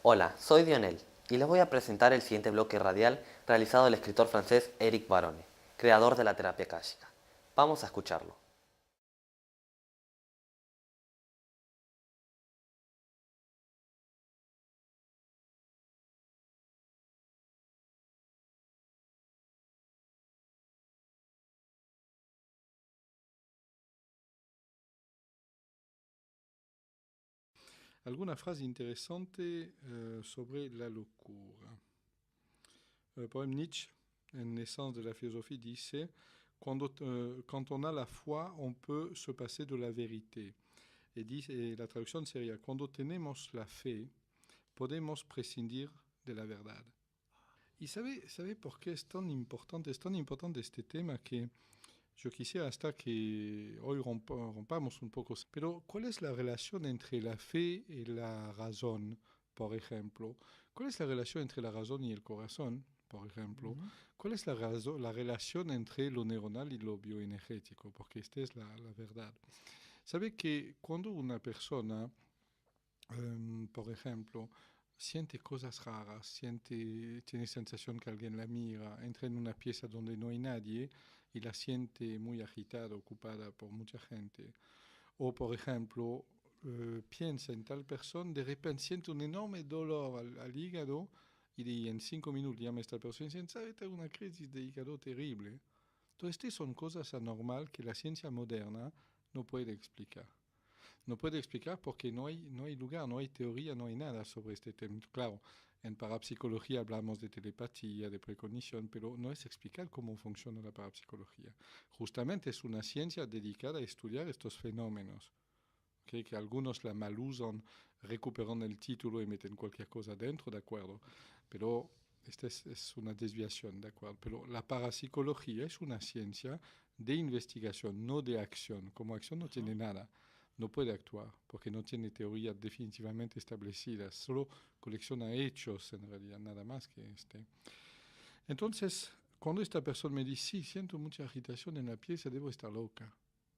Hola, soy Dionel y les voy a presentar el siguiente bloque radial realizado del escritor francés Éric Barone, creador de la terapia káshica. Vamos a escucharlo. Alguna frase interessante sobre la locura. Por exemple, Nietzsche, en Naissance de la philosophie, dice, quand on a la foi, on peut se passer de la vérité. Et la traducción sería, cuando tenemos la fe, podemos prescindir de la verdad. ¿Y sabe por qué es tan importante? Es tan importante este tema que yo quisiera hasta que hoy rompamos un poco. Pero, ¿cuál es la relación entre la fe y la razón, por ejemplo? ¿Cuál es la relación entre la razón y el corazón, por ejemplo? Ujú. ¿Cuál es la relación entre lo neuronal y lo bioenergético? Porque esta es la verdad. ¿Sabe que cuando una persona, por ejemplo, siente cosas raras, tiene sensación que alguien la mira, entra en una pieza donde no hay nadie y la siente muy agitada, ocupada por mucha gente? O, por ejemplo, piensa en tal persona, de repente siente un enorme dolor al hígado y en 5 minutos llama a esta persona y dice, ¿sabe? Tengo una crisis de hígado terrible. Entonces, estas son cosas anormales que la ciencia moderna no puede explicar. No puede explicar porque no hay lugar, no hay teoría, no hay nada sobre este tema. Claro, en parapsicología hablamos de telepatía, de precognición, pero no es explicar cómo funciona la parapsicología. Justamente es una ciencia dedicada a estudiar estos fenómenos, ¿ok? Que algunos la malusan, recuperan el título y meten cualquier cosa dentro, de acuerdo, pero esta es una desviación, de acuerdo. Pero la parapsicología es una ciencia de investigación, no de acción. Como acción no Ajá. tiene nada, no puede actuar, porque no tiene teorías definitivamente establecidas, solo colecciona hechos en realidad, nada más que este. Entonces, cuando esta persona me dice, sí, siento mucha agitación en la pieza, debo estar loca.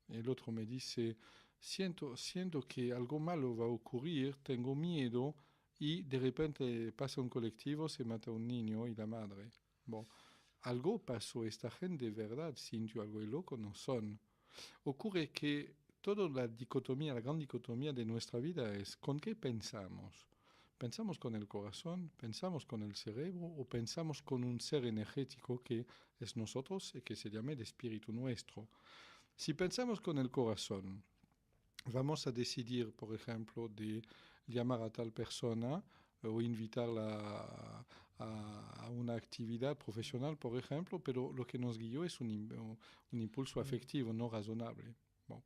El otro me dice, siento que algo malo va a ocurrir, tengo miedo y de repente pasa un colectivo, se mata un niño y la madre. Bueno, algo pasó, esta gente de verdad sintió algo y loco no son. Ocurre que toda la dicotomía, la gran dicotomía de nuestra vida es ¿con qué pensamos? ¿Pensamos con el corazón? ¿Pensamos con el cerebro? ¿O pensamos con un ser energético que es nosotros y que se llama el espíritu nuestro? Si pensamos con el corazón, vamos a decidir, por ejemplo, de llamar a tal persona o invitarla a una actividad profesional, por ejemplo, pero lo que nos guió es un impulso Mm. afectivo, no razonable. Bon.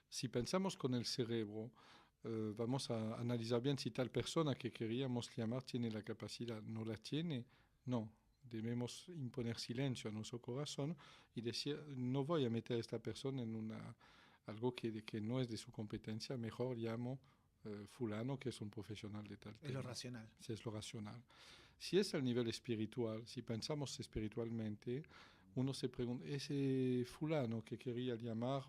Si pensamos con el cerebro, vamos a analizar bien si tal persona que queríamos llamar tiene la capacidad. ¿No la tiene? No. Debemos imponer silencio a nuestro corazón y decir, no voy a meter a esta persona en algo que no es de su competencia, mejor llamo fulano que es un profesional de tal Es lo tema. racional. Si es lo racional. Si es al nivel espiritual, si pensamos espiritualmente, uno se pregunta, ese fulano que quería llamar,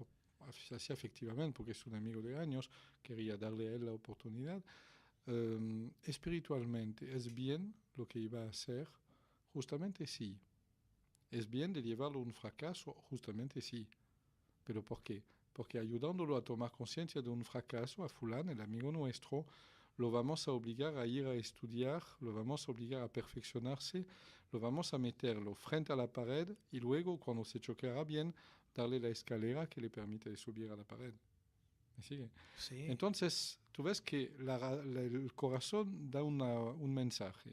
así efectivamente, porque es un amigo de años, quería darle a él la oportunidad, espiritualmente, ¿es bien lo que iba a hacer? Justamente sí. ¿Es bien de llevarlo a un fracaso? Justamente sí. ¿Pero por qué? Porque ayudándolo a tomar conciencia de un fracaso, a fulano, el amigo nuestro, lo vamos a obligar a ir a estudiar, lo vamos a obligar a perfeccionarse, lo vamos a meterlo frente a la pared y luego, cuando se choqueará bien, darle la escalera que le permite subir a la pared. ¿Me sigue? Sí. Entonces, tú ves que el corazón da un mensaje,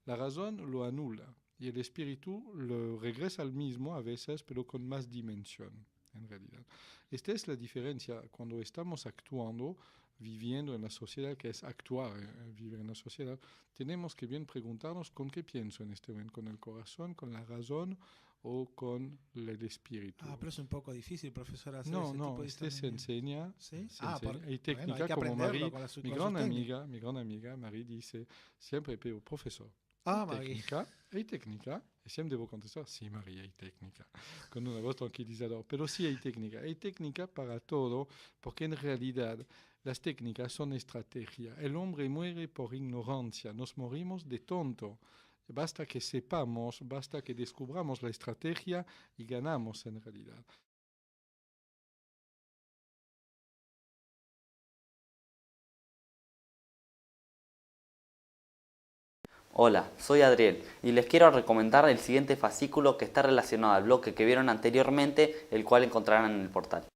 la razón lo anula y el espíritu lo regresa al mismo a veces, pero con más dimensión, en realidad. Esta es la diferencia cuando estamos actuando, viviendo en la sociedad, que es actuar, vivir en la sociedad. Tenemos que bien preguntarnos con qué pienso en este momento, con el corazón, con la razón o con el espíritu. Ah, pero es un poco difícil, profesor, hacer No, ese tipo no, de este se discernimiento. enseña, ¿Sí? se Ah, enseña. Hay bueno, hay técnica que como aprenderlo Marie, con sus técnicas. mi gran amiga, Marie dice, siempre, pero profesor, hay Ah, Maggie. técnica, hay técnica. Y siempre debo contestar, sí, María, hay técnica, con una voz tranquilizadora. Pero sí hay técnica para todo, porque en realidad Las técnicas son estrategia. El hombre muere por ignorancia, nos morimos de tonto. Basta que sepamos, basta que descubramos la estrategia y ganamos en realidad. Hola, soy Adriel y les quiero recomendar el siguiente fascículo que está relacionado al bloque que vieron anteriormente, el cual encontrarán en el portal.